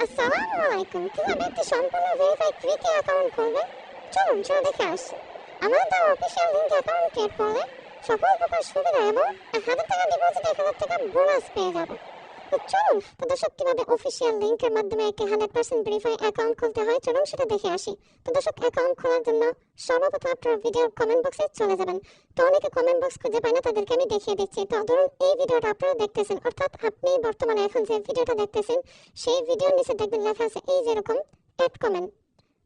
আসসালামু আলাইকুম। কিভাবে একটি সম্পূর্ণ ভেরিফাইড ক্রিকে অ্যাকাউন্ট করবেন? চলুন দেখে আসি। আমাদের দেওয়া অফিসিয়াল লিঙ্ক অ্যাকাউন্ট ক্রিয়েট করলে সকল প্রকার সুবিধা এবং 1,000 টাকা ডিপোজিট 1,000 টাকা বোনাস পেয়ে যাবো। তো চলুন দর্শক কিভাবে অফিসিয়াল লিঙ্কের মাধ্যমে একটি 100% ভেরিফাই অ্যাকাউন্ট খুলতে হয় চলুন সেটা দেখে আসি। তো দর্শক অ্যাকাউন্ট খোলার জন্য সর্বপ্রথম আপনার ভিডিওর কমেন্ট বক্সে চলে যাবেন। তো অনেকে কমেন্ট বক্স খুঁজে পায় না, তাদেরকে আমি দেখিয়ে দিচ্ছি। তো ধরুন এই ভিডিওটা আপনারা দেখতেছেন, অর্থাৎ আপনি বর্তমানে এখন যে ভিডিওটা দেখতেছেন সেই ভিডিওর নিচে দেখবেন লেখা আছে এই যেরকম অ্যাড কমেন্ট।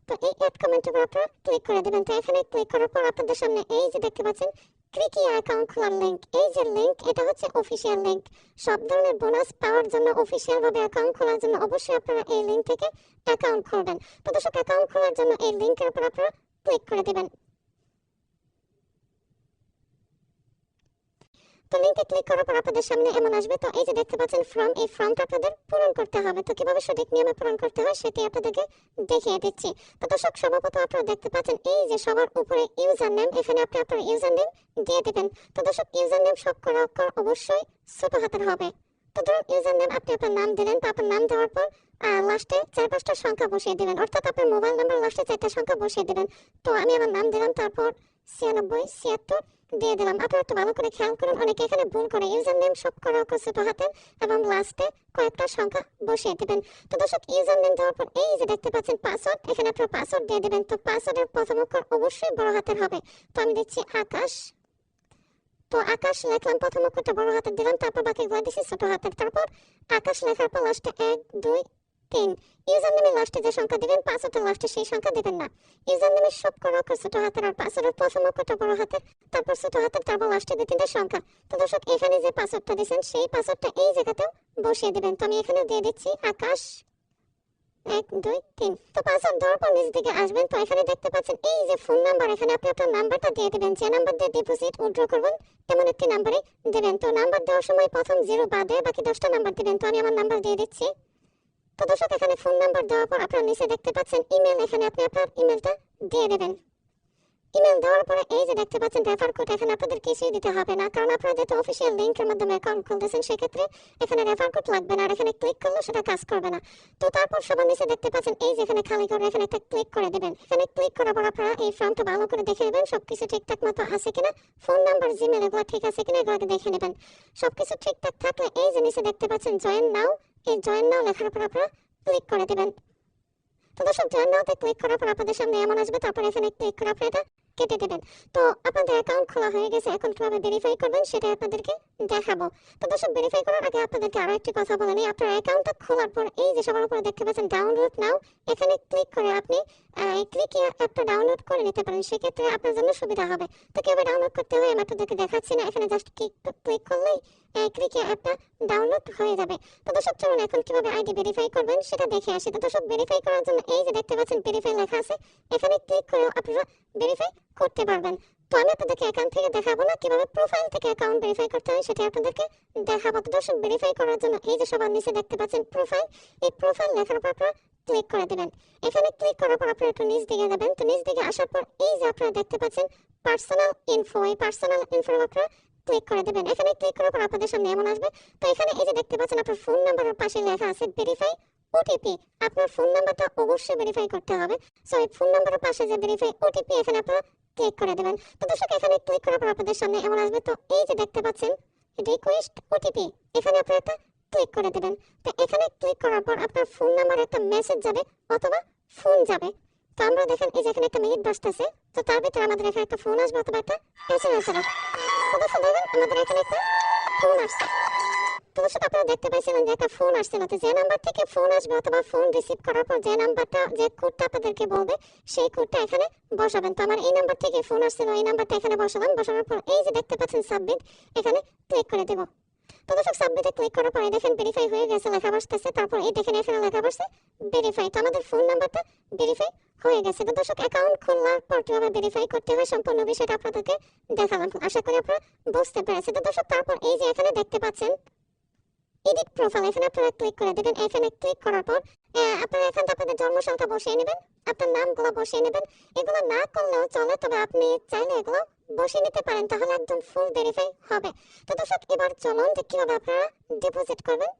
তো এই অ্যাড কমেন্টের উপর আপনারা ক্লিক করে দেবেন। তো এখানে ক্লিক করার পর আপনাদের সামনে এই যে দেখতে পাচ্ছেন ক্রিকি অ্যাকাউন্ট খোলার লিঙ্ক, এই যে লিঙ্ক এটা হচ্ছে অফিসিয়াল লিঙ্ক। সব ধরনের বোনাস পাওয়ার জন্য অফিসিয়াল ভাবে অ্যাকাউন্ট খোলার জন্য অবশ্যই আপনারা এই লিঙ্ক থেকে অ্যাকাউন্ট খুলবেন। তো দর্শক অ্যাকাউন্ট খোলার জন্য এই লিঙ্কের উপর আপনারা ক্লিক করে দেবেন। তো লিংকে ক্লিক করার পর আপনাদের সামনে এমন আসবে। তো এই যে দেখতে পাচ্ছেন ফর্ম, এই ফর্মটা আপনাদের পূরণ করতে হবে। তো কিভাবে সঠিক নিয়মে পূরণ করতে হয় সেটি আপনাদেরকে দেখিয়ে দিচ্ছি। তো দর্শক সর্বপ্রথম আপনারা দেখতে পাচ্ছেন এই যে সবার উপরে ইউজার নেম, এখানে আপনি আপনার ইউজার নেম দিয়ে দেবেন। তো দর্শক ইউজার নেম সব করা অবশ্যই ছোট হাতের হবে। তো ধরুন ইউজার নেম আপনি আপনার নাম দিলেন, তো আপনার নাম দেওয়ার পর লাস্টে 4-5টা সংখ্যা বসিয়ে দেবেন, অর্থাৎ আপনার মোবাইল নাম্বার লাস্টে 4টা সংখ্যা বসিয়ে দেবেন। তো আমি আমার নাম দিলাম, তারপর 96 76 দিয়ে দিলাম। আপনারা একটু ভালো করে খেয়াল করুন, অনেকে এখানে ভুল করে ইউজার নেম সব করা ছোট হাতের এবং লাস্টে কয়েকটা সংখ্যা বসিয়ে দেবেন। তো দর্শক ইউজার নেম দেওয়ার পর এই যে দেখতে পাচ্ছেন পাসওয়ার্ড, এখানে আপনার পাসওয়ার্ড দিয়ে দেবেন। তো পাসওয়ার্ডের প্রথম অক্ষর অবশ্যই বড় হাতের হবে। তো আমি দিচ্ছি আকাশ। তো আকাশ লিখলাম, প্রথম অক্ষরটা বড় হাতের দিলাম, তারপর বাকিগুলো দিচ্ছি ছোট হাতের। তারপর আকাশ লেখার পর লাস্টে 1 2 3। ইউজার নেমের লাস্টে যে সংখ্যা দিবেন পাসওয়ার্ডের লাস্টে সেই সংখ্যা দিবেন না। ইউজার নেমের সব করা অক্ষর ছোট হাতের আর পাসওয়ার্ডের প্রথম অক্ষরটা বড় হাতের, তারপর ছোট হাতের, তারপর লাস্টে 2-3টা সংখ্যা। তো দর্শক এখানে যে পাসওয়ার্ডটা দিয়েছেন সেই পাসওয়ার্ডটা এই জায়গাতেও বসিয়ে দিবেন। তো আমি এখানে দিয়ে দিচ্ছি আকাশ 1 2 3। তো পাসওয়ার্ড দেওয়ার পর নিচ দিকে আসবেন। তো এখানে দেখতে পাচ্ছেন এই যে ফোন নাম্বার, এখানে আপনি আপনার নাম্বারটা দিয়ে দেবেন। যে নাম্বার দিয়ে ডিপোজিট উইথড্র করবেন তেমন একটি নাম্বারে দেবেন। তো নাম্বার দেওয়ার সময় প্রথম 0 বাদে বাকি 10টা নাম্বার দিবেন। তো আমি আমার নাম্বার দিয়ে দিচ্ছি। তো দর্শক এখানে ফোন নাম্বার দেওয়ার পর আপনারা নিচে দেখতে পাচ্ছেন ইমেল, এখানে আপনি আপনার ইমেলটা দিয়ে দেবেন। ইমেল দেওয়ার পরে এই যে দেখতে পাচ্ছেন রেফার কোড, এখানে আপনাদের কিছুই দিতে হবে না, কারণ আপনারা যেহেতু অফিসিয়াল লিঙ্কের মাধ্যমে অ্যাকাউন্ট খুলতেছেন সেক্ষেত্রে এখানে রেফার কোড লাগবে না, আর এখানে ক্লিক করলে সেটা কাজ করবে না। তো তারপর সবার নিচে দেখতে পাচ্ছেন এই যে এখানে খালি করে এখানে একটা ক্লিক করে দেবেন। এখানে ক্লিক করার পর আপনারা এই ফর্মটা ভালো করে দেখে নেবেন সবকিছু ঠিকঠাক মতো আছে কিনা, ফোন নাম্বার জিমেল এগুলো ঠিক আছে কিনা এগুলো দেখে নেবেন। সবকিছু ঠিকঠাক থাকলে এই যে নিচে দেখতে পাচ্ছেন জয়েন নাও, এই জয়েন নাও লেখার পর আপনারা ক্লিক করে দেবেন। তো দর্শক জয়েন নাওতে ক্লিক করার পর আপনাদের সামনে এমন আসবে, তারপর এখানে ক্লিক করে আপনি এটা কেটে দেবেন। তো আপনাদের অ্যাকাউন্ট খোলা হয়ে গেছে, এখন কিভাবে ভেরিফাই করবেন সেটা আপনাদেরকে দেখাবো। তো দর্শক ভেরিফাই করার আগে আপনাদেরকে আরো একটি কথা বলে নিই। আপনার অ্যাকাউন্টটা খোলার পর এই যে সবার উপরে দেখতে পাচ্ছেন ডাউনলোড নাও, এখানে ক্লিক করে আপনি এই ক্লিকে অ্যাপটা ডাউনলোড করে নিতে পারেন, সেক্ষেত্রে আপনার জন্য সুবিধা হবে। তো কিভাবে ডাউনলোড করতে হয় আমি আপনাদেরকে দেখাচ্ছি না, এখানে জাস্ট ক্লিক করলেই ক্লিকে অ্যাপটা ডাউনলোড হয়ে যাবে। তো দর্শক চলুন এখন কিভাবে আইডি ভেরিফাই করবেন সেটা দেখে আসি। তো দর্শক ভেরিফাই করার জন্য এই যে দেখতে পাচ্ছেন ভেরিফাই লেখা আছে, এখানে ক্লিক করে আপনারা ভেরিফাই করতে পারবেন। তো আমি আপনাদেরকে অ্যাকাউন্ট থেকে দেখাবো না, কিভাবে প্রোফাইল থেকে অ্যাকাউন্ট ভেরিফাই করতে হয় সেটা আপনাদেরকে দেখাবো। তো দর্শক ভেরিফাই করার জন্য এই যে সবার নিচে দেখতে পাচ্ছেন প্রোফাইল, এই প্রোফাইল লেখার উপর আপনারা ক্লিক করে দেবেন। এখানে ক্লিক করার পর আপনারা একটু নিচ দিকে যাবেন। তো নিচ দিকে আসার পর এই যে আপনারা দেখতে পাচ্ছেন পার্সোনাল ইনফো, এই পার্সোনাল ইনফোর আপনারা ক্লিক করে দেবেন। এখানে ক্লিক করার পর আপনাদের সামনে এমন আসবে। তো এখানে এই যে দেখতে পাচ্ছেন আপনার ফোন নাম্বারের পাশে লেখা আছে ভেরিফাই ওটিপি, আপনার ফোন নাম্বারটা অবশ্যই ভেরিফাই করতে হবে। সো এই ফোন নাম্বারের পাশে যে ভেরিফাই ওটিপি এখানে আপনারা ক্লিক করে দেবেন। তো দর্শক এখানে ক্লিক করার পর আপনাদের সামনে এমন আসবে। তো এই যে দেখতে পাচ্ছেন রিকোয়েস্ট ওটিপি, এখানে আপনারা একটা ক্লিক করে দেবেন। তো এখানে ক্লিক করার পর আপনার ফোন নাম্বারে একটা মেসেজ যাবে অথবা ফোন যাবে। তো আমরা দেখেন এই যে এখানে একটা মিনিট বাজতেছে, তো তার ভিতরে আমাদের এখানে একটা ফোন আসবে অথবা একটা এসএমএস আসবে। তো দর্শক দেখেন আমাদের এখানে একটা ফোন আসছে। তো দর্শক আপনারা দেখতে পাইছিলেন যে একটা ফোন আসছিল। তো যে নাম্বার থেকে ফোন আসবে অথবা ফোন রিসিভ করার পর যে নাম্বারটা যে কোডটা আপনাদেরকে বলবে সেই কোডটা এখানে বসাবেন। তো আমার এই নাম্বার থেকে ফোন আসছিল, এই নাম্বারটা এখানে বসালাম। বসানোর পর এই যে দেখতে পাচ্ছেন সাবমিট, এখানে ক্লিক করে দেব। তো দর্শক সাবমিটে ক্লিক করার পরে দেখেন ভেরিফাই হয়ে গেছে লেখা বসতেছে, তারপর এই দেখেন এখানে লেখা বসছে ভেরিফাই। তো আমাদের ফোন নাম্বারটা ভেরিফাই হয়ে গেছে। তো দর্শক অ্যাকাউন্ট খোলার পর কিভাবে ভেরিফাই করতে হয় সম্পূর্ণ বিষয়টা আপনাদেরকে দেখালাম, আশা করি আপনারা বুঝতে পেরেছেন। তো দর্শক তারপর এই যে এখানে দেখতে পাচ্ছেন এডিট প্রোফাইল, এখানে আপনারা ক্লিক করে দেবেন। এখানে ক্লিক করার পর আপনারা এখানে আপনাদের জন্মসালটা বসিয়ে নেবেন, আপনার নামগুলো বসিয়ে নেবেন। এগুলো না করলেও চলে, তবে আপনি চাইলে এগুলো বসিয়ে নিতে পারেন, তাহলে একদম ফুল ভেরিফাই হবে। তো দর্শক এবার চলুন যে কিভাবে আপনারা ডিপোজিট করবেন